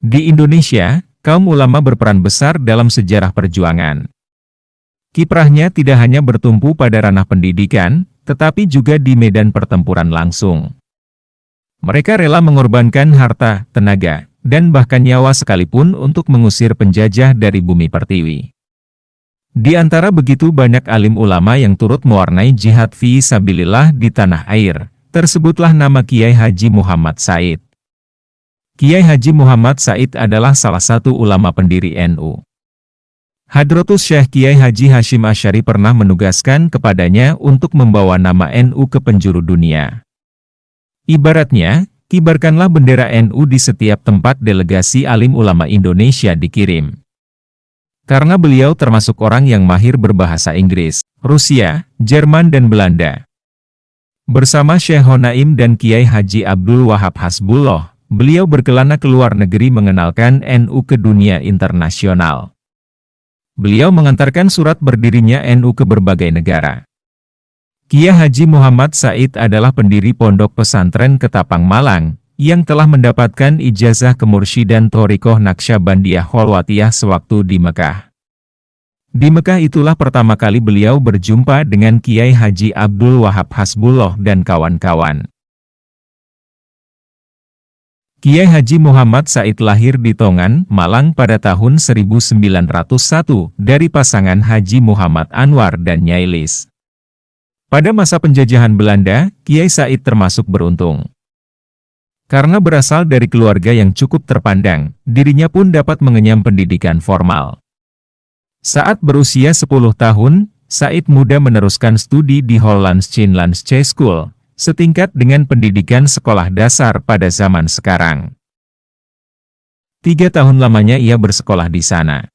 Di Indonesia, kaum ulama berperan besar dalam sejarah perjuangan. Kiprahnya tidak hanya bertumpu pada ranah pendidikan, tetapi juga di medan pertempuran langsung. Mereka rela mengorbankan harta, tenaga, dan bahkan nyawa sekalipun untuk mengusir penjajah dari bumi pertiwi. Di antara begitu banyak alim ulama yang turut mewarnai jihad fi sabilillah di tanah air, tersebutlah nama Kiai Haji Muhammad Said. Kiai Haji Muhammad Said adalah salah satu ulama pendiri NU. Hadratus Syekh Kiai Haji Hashim Asy'ari pernah menugaskan kepadanya untuk membawa nama NU ke penjuru dunia. Ibaratnya, kibarkanlah bendera NU di setiap tempat delegasi alim ulama Indonesia dikirim. Karena beliau termasuk orang yang mahir berbahasa Inggris, Rusia, Jerman dan Belanda. Bersama Syekh Honaim dan Kiai Haji Abdul Wahab Hasbullah, beliau berkelana ke luar negeri mengenalkan NU ke dunia internasional. Beliau mengantarkan surat berdirinya NU ke berbagai negara. Kiai Haji Muhammad Said adalah pendiri Pondok Pesantren Ketapang Malang, yang telah mendapatkan ijazah kemursyidan Thorikoh Naqsyabandiyah Kholwatiyah sewaktu di Mekah. Di Mekah itulah pertama kali beliau berjumpa dengan Kiai Haji Abdul Wahab Hasbullah dan kawan-kawan. Kiai Haji Muhammad Said lahir di Tongan, Malang pada tahun 1901 dari pasangan Haji Muhammad Anwar dan Nyai Lis. Pada masa penjajahan Belanda, Kiai Said termasuk beruntung. Karena berasal dari keluarga yang cukup terpandang, dirinya pun dapat mengenyam pendidikan formal. Saat berusia 10 tahun, Said muda meneruskan studi di Hollandse School, setingkat dengan pendidikan sekolah dasar pada zaman sekarang. 3 tahun lamanya ia bersekolah di sana.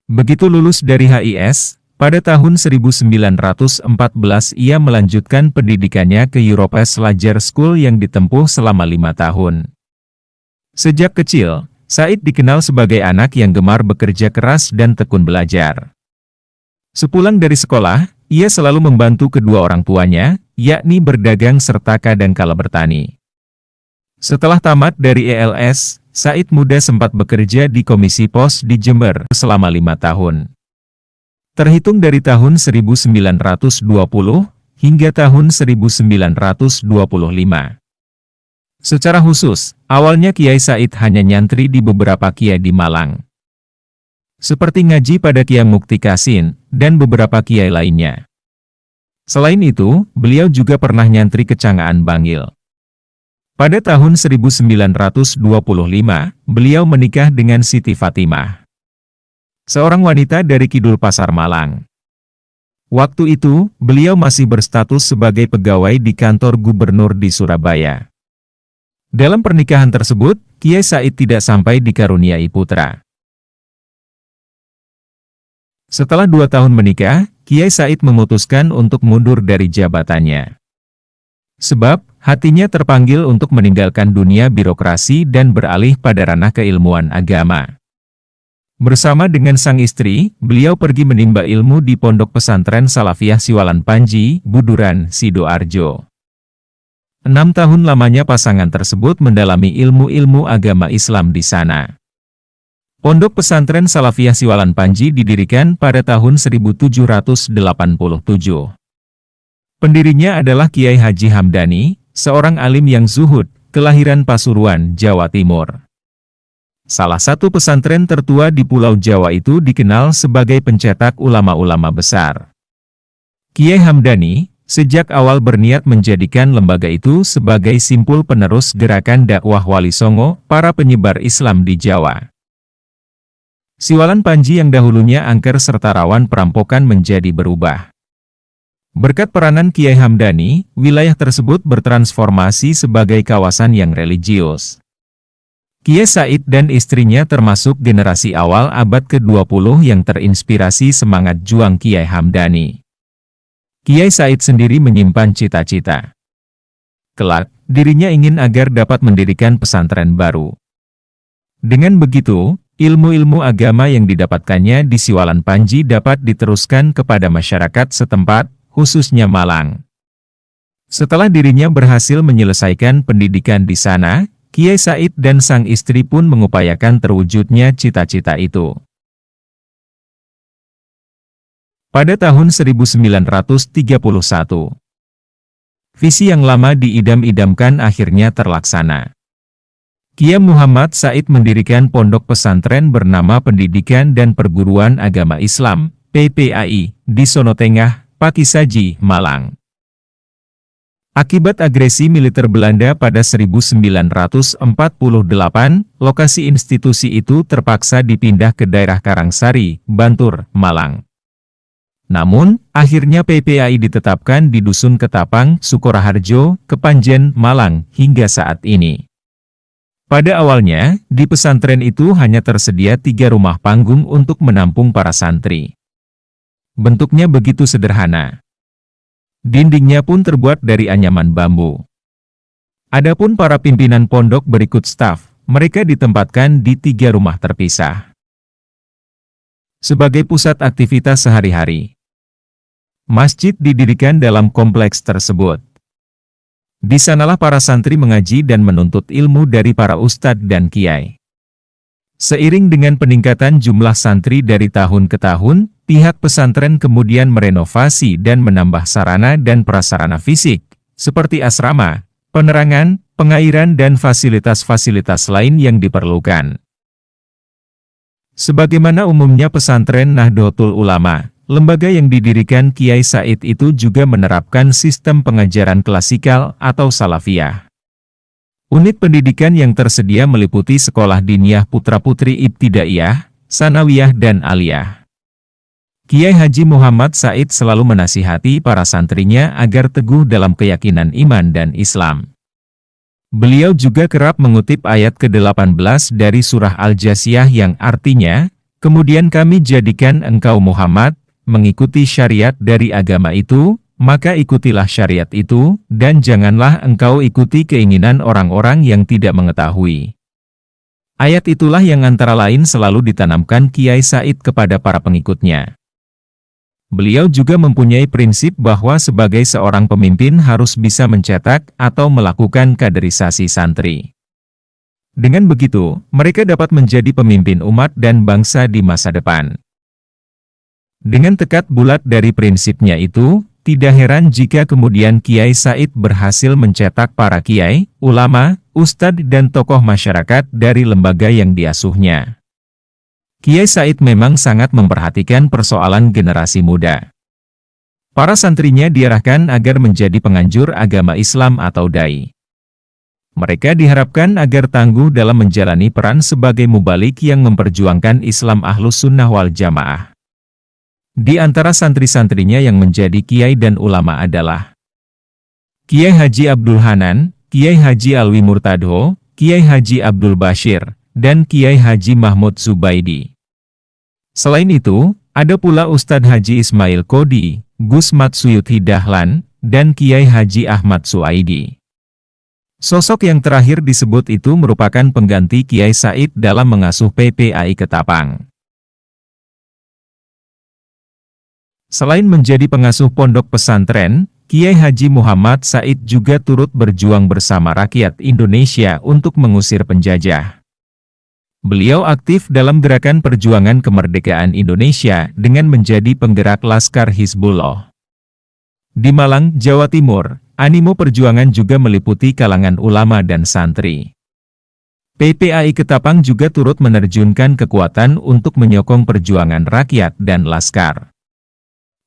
Begitu lulus dari HIS, pada tahun 1914 ia melanjutkan pendidikannya ke Europees Lager School yang ditempuh selama 5 tahun. Sejak kecil, Said dikenal sebagai anak yang gemar bekerja keras dan tekun belajar. Sepulang dari sekolah, ia selalu membantu kedua orang tuanya, yakni berdagang serta kadangkala bertani. Setelah tamat dari ELS, Said muda sempat bekerja di Komisi Pos di Jember selama 5 tahun. Terhitung dari tahun 1920 hingga tahun 1925. Secara khusus, awalnya Kiai Said hanya nyantri di beberapa kiai di Malang. Seperti ngaji pada Kiai Mukti Kasin, dan beberapa kiai lainnya. Selain itu, beliau juga pernah nyantri ke Canggaan Bangil. Pada tahun 1925, beliau menikah dengan Siti Fatimah, seorang wanita dari Kidul Pasar Malang. Waktu itu, beliau masih berstatus sebagai pegawai di kantor gubernur di Surabaya. Dalam pernikahan tersebut, Kiai Said tidak sampai dikaruniai putra. Setelah 2 tahun menikah, Kiai Said memutuskan untuk mundur dari jabatannya. Sebab, hatinya terpanggil untuk meninggalkan dunia birokrasi dan beralih pada ranah keilmuan agama. Bersama dengan sang istri, beliau pergi menimba ilmu di Pondok Pesantren Salafiyah Siwalan Panji, Buduran, Sidoarjo. 6 tahun lamanya pasangan tersebut mendalami ilmu-ilmu agama Islam di sana. Pondok Pesantren Salafiyah Siwalan Panji didirikan pada tahun 1787. Pendirinya adalah Kiai Haji Hamdani, seorang alim yang zuhud, kelahiran Pasuruan, Jawa Timur. Salah satu pesantren tertua di Pulau Jawa itu dikenal sebagai pencetak ulama-ulama besar. Kiai Hamdani, sejak awal berniat menjadikan lembaga itu sebagai simpul penerus gerakan dakwah Wali Songo, para penyebar Islam di Jawa. Siwalan Panji yang dahulunya angker serta rawan perampokan menjadi berubah. Berkat peranan Kiai Hamdani, wilayah tersebut bertransformasi sebagai kawasan yang religius. Kiai Said dan istrinya termasuk generasi awal abad ke-20 yang terinspirasi semangat juang Kiai Hamdani. Kiai Said sendiri menyimpan cita-cita. Kelak, dirinya ingin agar dapat mendirikan pesantren baru. Dengan begitu, ilmu-ilmu agama yang didapatkannya di Siwalan Panji dapat diteruskan kepada masyarakat setempat, khususnya Malang. Setelah dirinya berhasil menyelesaikan pendidikan di sana, Kiai Said dan sang istri pun mengupayakan terwujudnya cita-cita itu. Pada tahun 1931, visi yang lama diidam-idamkan akhirnya terlaksana. Kiai Muhammad Said mendirikan pondok pesantren bernama Pendidikan dan Perguruan Agama Islam, PPAI, di Sonotengah, Pakisaji, Malang. Akibat agresi militer Belanda pada 1948, lokasi institusi itu terpaksa dipindah ke daerah Karangsari, Bantur, Malang. Namun, akhirnya PPAI ditetapkan di Dusun Ketapang, Sukoraharjo, Kepanjen, Malang, hingga saat ini. Pada awalnya, di pesantren itu hanya tersedia 3 rumah panggung untuk menampung para santri. Bentuknya begitu sederhana. Dindingnya pun terbuat dari anyaman bambu. Adapun para pimpinan pondok berikut staf, mereka ditempatkan di 3 rumah terpisah. Sebagai pusat aktivitas sehari-hari, masjid didirikan dalam kompleks tersebut. Di sanalah para santri mengaji dan menuntut ilmu dari para ustadz dan kiai. Seiring dengan peningkatan jumlah santri dari tahun ke tahun, pihak pesantren kemudian merenovasi dan menambah sarana dan prasarana fisik, seperti asrama, penerangan, pengairan dan fasilitas-fasilitas lain yang diperlukan. Sebagaimana umumnya pesantren Nahdlatul Ulama, lembaga yang didirikan Kiai Said itu juga menerapkan sistem pengajaran klasikal atau salafiyah. Unit pendidikan yang tersedia meliputi sekolah diniyah putra-putri ibtidaiyah, sanawiyah dan aliyah. Kiai Haji Muhammad Said selalu menasihati para santrinya agar teguh dalam keyakinan iman dan Islam. Beliau juga kerap mengutip ayat ke-18 dari surah Al-Jasiyah yang artinya, "Kemudian kami jadikan engkau Muhammad mengikuti syariat dari agama itu, maka ikutilah syariat itu, dan janganlah engkau ikuti keinginan orang-orang yang tidak mengetahui." Ayat itulah yang antara lain selalu ditanamkan Kiai Said kepada para pengikutnya. Beliau juga mempunyai prinsip bahwa sebagai seorang pemimpin harus bisa mencetak atau melakukan kaderisasi santri. Dengan begitu, mereka dapat menjadi pemimpin umat dan bangsa di masa depan. Dengan tekad bulat dari prinsipnya itu, tidak heran jika kemudian Kiai Said berhasil mencetak para kiai, ulama, ustadz dan tokoh masyarakat dari lembaga yang diasuhnya. Kiai Said memang sangat memperhatikan persoalan generasi muda. Para santrinya diarahkan agar menjadi penganjur agama Islam atau dai. Mereka diharapkan agar tangguh dalam menjalani peran sebagai mubalik yang memperjuangkan Islam Ahlus Sunnah wal Jamaah. Di antara santri-santrinya yang menjadi kiai dan ulama adalah Kiai Haji Abdul Hanan, Kiai Haji Alwi Murtadho, Kiai Haji Abdul Bashir, dan Kiai Haji Mahmud Zubaidi. Selain itu, ada pula Ustadz Haji Ismail Kodi, Gus Matsuyuti Dahlan, dan Kiai Haji Ahmad Suaidi. Sosok yang terakhir disebut itu merupakan pengganti Kiai Said dalam mengasuh PPAI Ketapang. Selain menjadi pengasuh pondok pesantren, Kiai Haji Muhammad Said juga turut berjuang bersama rakyat Indonesia untuk mengusir penjajah. Beliau aktif dalam gerakan perjuangan kemerdekaan Indonesia dengan menjadi penggerak Laskar Hizbullah. Di Malang, Jawa Timur, animo perjuangan juga meliputi kalangan ulama dan santri. PPAI Ketapang juga turut menerjunkan kekuatan untuk menyokong perjuangan rakyat dan laskar.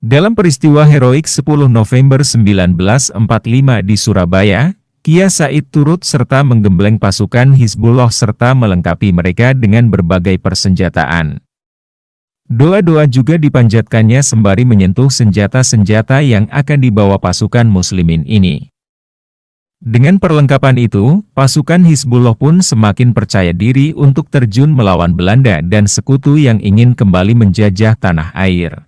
Dalam peristiwa heroik 10 November 1945 di Surabaya, Kiai Said turut serta menggembleng pasukan Hizbullah serta melengkapi mereka dengan berbagai persenjataan. Doa-doa juga dipanjatkannya sembari menyentuh senjata-senjata yang akan dibawa pasukan muslimin ini. Dengan perlengkapan itu, pasukan Hizbullah pun semakin percaya diri untuk terjun melawan Belanda dan sekutu yang ingin kembali menjajah tanah air.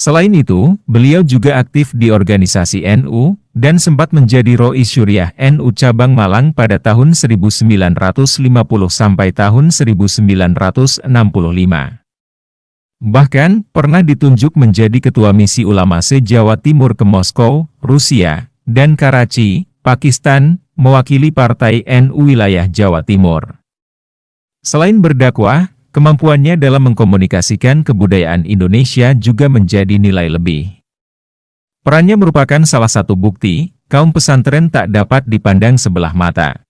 Selain itu, beliau juga aktif di organisasi NU, dan sempat menjadi Rois Syuriah NU Cabang Malang pada tahun 1950 sampai tahun 1965. Bahkan, pernah ditunjuk menjadi Ketua Misi Ulama se-Jawa Timur ke Moskow, Rusia, dan Karachi, Pakistan, mewakili Partai NU Wilayah Jawa Timur. Selain berdakwah, kemampuannya dalam mengkomunikasikan kebudayaan Indonesia juga menjadi nilai lebih. Perannya merupakan salah satu bukti, kaum pesantren tak dapat dipandang sebelah mata.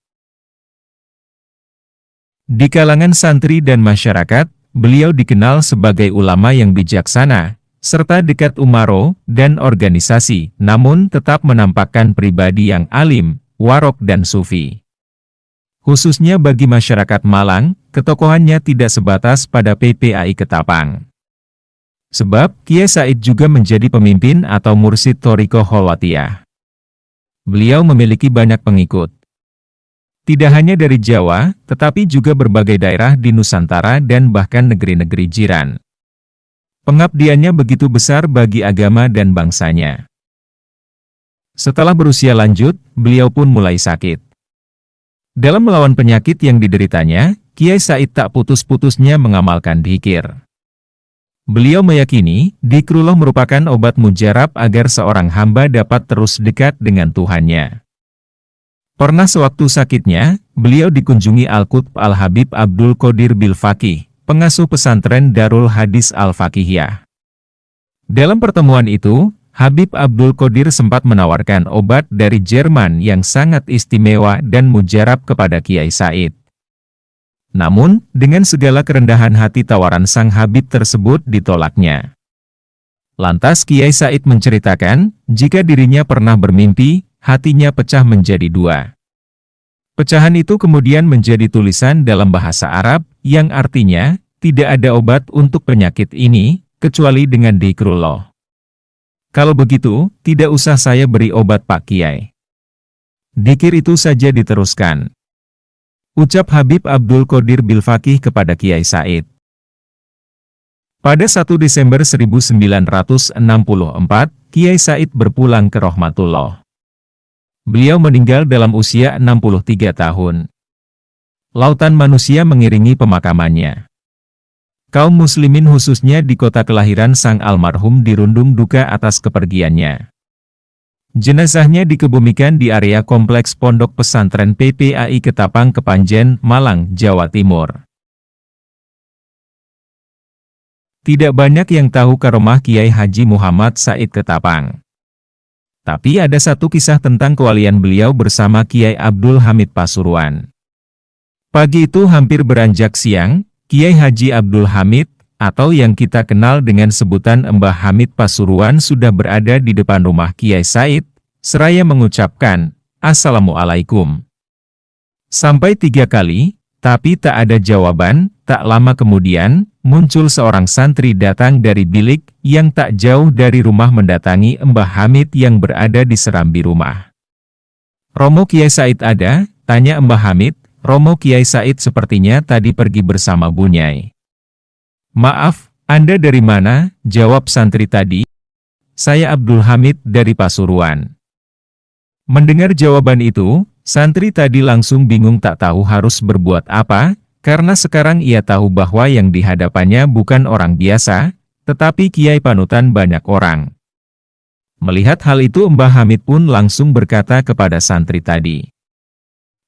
Di kalangan santri dan masyarakat, beliau dikenal sebagai ulama yang bijaksana, serta dekat umaro dan organisasi, namun tetap menampakkan pribadi yang alim, warok dan sufi. Khususnya bagi masyarakat Malang, ketokohannya tidak sebatas pada PPAI Ketapang. Sebab, Kiai Said juga menjadi pemimpin atau mursyid Thariqah Khalwatiyah. Beliau memiliki banyak pengikut. Tidak hanya dari Jawa, tetapi juga berbagai daerah di Nusantara dan bahkan negeri-negeri jiran. Pengabdiannya begitu besar bagi agama dan bangsanya. Setelah berusia lanjut, beliau pun mulai sakit. Dalam melawan penyakit yang dideritanya, Kiai Said tak putus-putusnya mengamalkan dzikir. Beliau meyakini, dzikrullah merupakan obat mujarab agar seorang hamba dapat terus dekat dengan Tuhannya. Pernah sewaktu sakitnya, beliau dikunjungi Al-Qutb Al-Habib Abdul Qadir Bilfaqih, pengasuh pesantren Darul Hadis Al-Faqihiyah. Dalam pertemuan itu, Habib Abdul Qadir sempat menawarkan obat dari Jerman yang sangat istimewa dan mujarab kepada Kiai Said. Namun, dengan segala kerendahan hati tawaran sang Habib tersebut ditolaknya. Lantas Kiai Said menceritakan, jika dirinya pernah bermimpi, hatinya pecah menjadi dua. Pecahan itu kemudian menjadi tulisan dalam bahasa Arab, yang artinya, tidak ada obat untuk penyakit ini, kecuali dengan dzikrullah. Kalau begitu, tidak usah saya beri obat Pak Kiai. Dzikir itu saja diteruskan. Ucap Habib Abdul Qadir Bilfaqih kepada Kiai Said. Pada 1 Desember 1964, Kiai Said berpulang ke rahmatullah. Beliau meninggal dalam usia 63 tahun. Lautan manusia mengiringi pemakamannya. Kaum muslimin khususnya di kota kelahiran sang almarhum dirundung duka atas kepergiannya. Jenazahnya dikebumikan di area kompleks Pondok Pesantren PPAI Ketapang Kepanjen, Malang, Jawa Timur. Tidak banyak yang tahu karomah Kiai Haji Muhammad Said Ketapang. Tapi ada satu kisah tentang kewalian beliau bersama Kiai Abdul Hamid Pasuruan. Pagi itu hampir beranjak siang, Kiai Haji Abdul Hamid, atau yang kita kenal dengan sebutan Mbah Hamid Pasuruan sudah berada di depan rumah Kiai Said, seraya mengucapkan, "Assalamualaikum." Sampai 3 kali, tapi tak ada jawaban. Tak lama kemudian, muncul seorang santri datang dari bilik yang tak jauh dari rumah mendatangi Mbah Hamid yang berada di serambi rumah. "Romo Kiai Said ada?" tanya Mbah Hamid. "Romo Kiai Said sepertinya tadi pergi bersama Bunyai." "Maaf, Anda dari mana?" jawab santri tadi. "Saya Abdul Hamid dari Pasuruan." Mendengar jawaban itu, santri tadi langsung bingung tak tahu harus berbuat apa, karena sekarang ia tahu bahwa yang dihadapannya bukan orang biasa, tetapi kiai panutan banyak orang. Melihat hal itu Mbah Hamid pun langsung berkata kepada santri tadi,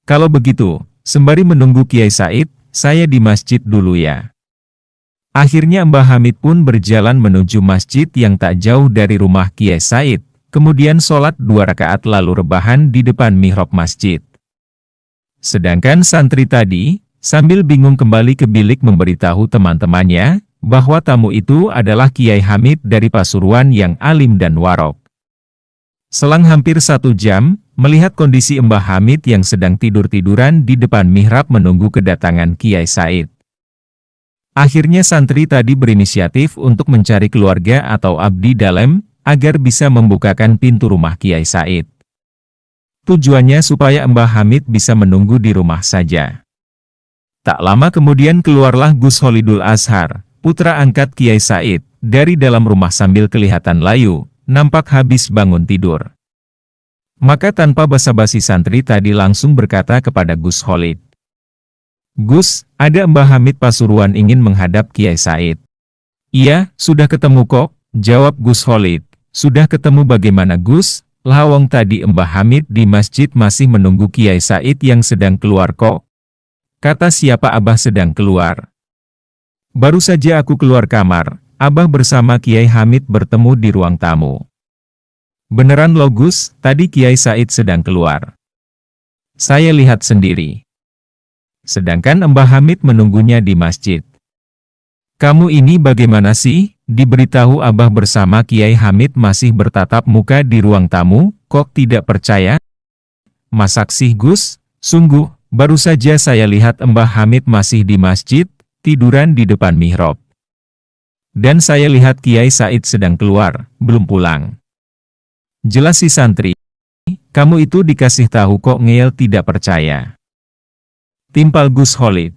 "Kalau begitu, sembari menunggu Kiai Said, saya di masjid dulu ya." Akhirnya Mbah Hamid pun berjalan menuju masjid yang tak jauh dari rumah Kiai Said, kemudian sholat 2 rakaat lalu rebahan di depan mihrab masjid. Sedangkan santri tadi, sambil bingung kembali ke bilik memberitahu teman-temannya, bahwa tamu itu adalah Kiai Hamid dari Pasuruan yang alim dan warok. Selang hampir 1 jam, melihat kondisi Mbah Hamid yang sedang tidur-tiduran di depan mihrab menunggu kedatangan Kiai Said. Akhirnya santri tadi berinisiatif untuk mencari keluarga atau abdi dalam, agar bisa membukakan pintu rumah Kiai Said. Tujuannya supaya Mbah Hamid bisa menunggu di rumah saja. Tak lama kemudian keluarlah Gus Holidul Azhar, putra angkat Kiai Said, dari dalam rumah sambil kelihatan layu, nampak habis bangun tidur. Maka tanpa basa-basi santri tadi langsung berkata kepada Gus Holid, "Gus, ada Mbah Hamid Pasuruan ingin menghadap Kiai Said." "Iya, sudah ketemu kok," jawab Gus Holid. "Sudah ketemu bagaimana Gus? Lawang tadi Mbah Hamid di masjid masih menunggu Kiai Said yang sedang keluar kok. Kata siapa Abah sedang keluar. Baru saja aku keluar kamar, Abah bersama Kiai Hamid bertemu di ruang tamu. Beneran loh Gus, tadi Kiai Said sedang keluar. Saya lihat sendiri. Sedangkan Mbah Hamid menunggunya di masjid. Kamu ini bagaimana sih? Diberitahu Abah bersama Kiai Hamid masih bertatap muka di ruang tamu, kok tidak percaya? Masak sih Gus, sungguh, baru saja saya lihat Mbah Hamid masih di masjid, tiduran di depan mihrab. Dan saya lihat Kiai Said sedang keluar, belum pulang. Jelas si santri, kamu itu dikasih tahu kok ngeyel tidak percaya. Timpal Gus Kholid.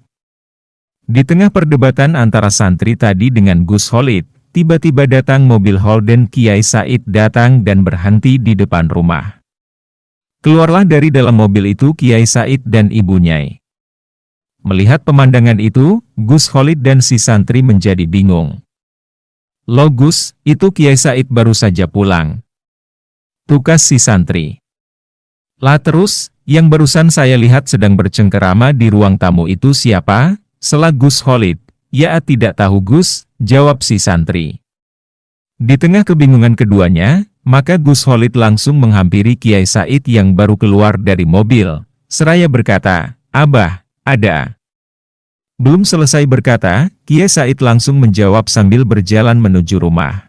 Di tengah perdebatan antara santri tadi dengan Gus Kholid, tiba-tiba datang mobil Holden Kiai Said datang dan berhenti di depan rumah. Keluarlah dari dalam mobil itu Kiai Said dan ibunya. Melihat pemandangan itu, Gus Kholid dan si santri menjadi bingung. Loh Gus, itu Kiai Said baru saja pulang. Tukas si santri. Lah terus, yang barusan saya lihat sedang bercengkerama di ruang tamu itu siapa? Sela Gus Kholid. Ya tidak tahu Gus, jawab si santri. Di tengah kebingungan keduanya, maka Gus Kholid langsung menghampiri Kiai Said yang baru keluar dari mobil. Seraya berkata, Abah, ada. Belum selesai berkata, Kiai Said langsung menjawab sambil berjalan menuju rumah.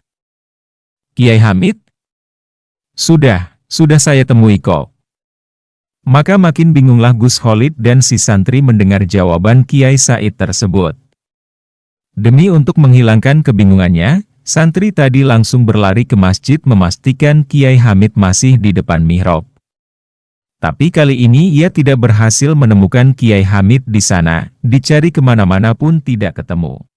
Kiai Hamid? Sudah saya temui kok. Maka makin bingunglah Gus Kholid dan si santri mendengar jawaban Kiai Said tersebut. Demi untuk menghilangkan kebingungannya, santri tadi langsung berlari ke masjid memastikan Kiai Hamid masih di depan mihrab. Tapi kali ini ia tidak berhasil menemukan Kiai Hamid di sana, dicari kemana-mana pun tidak ketemu.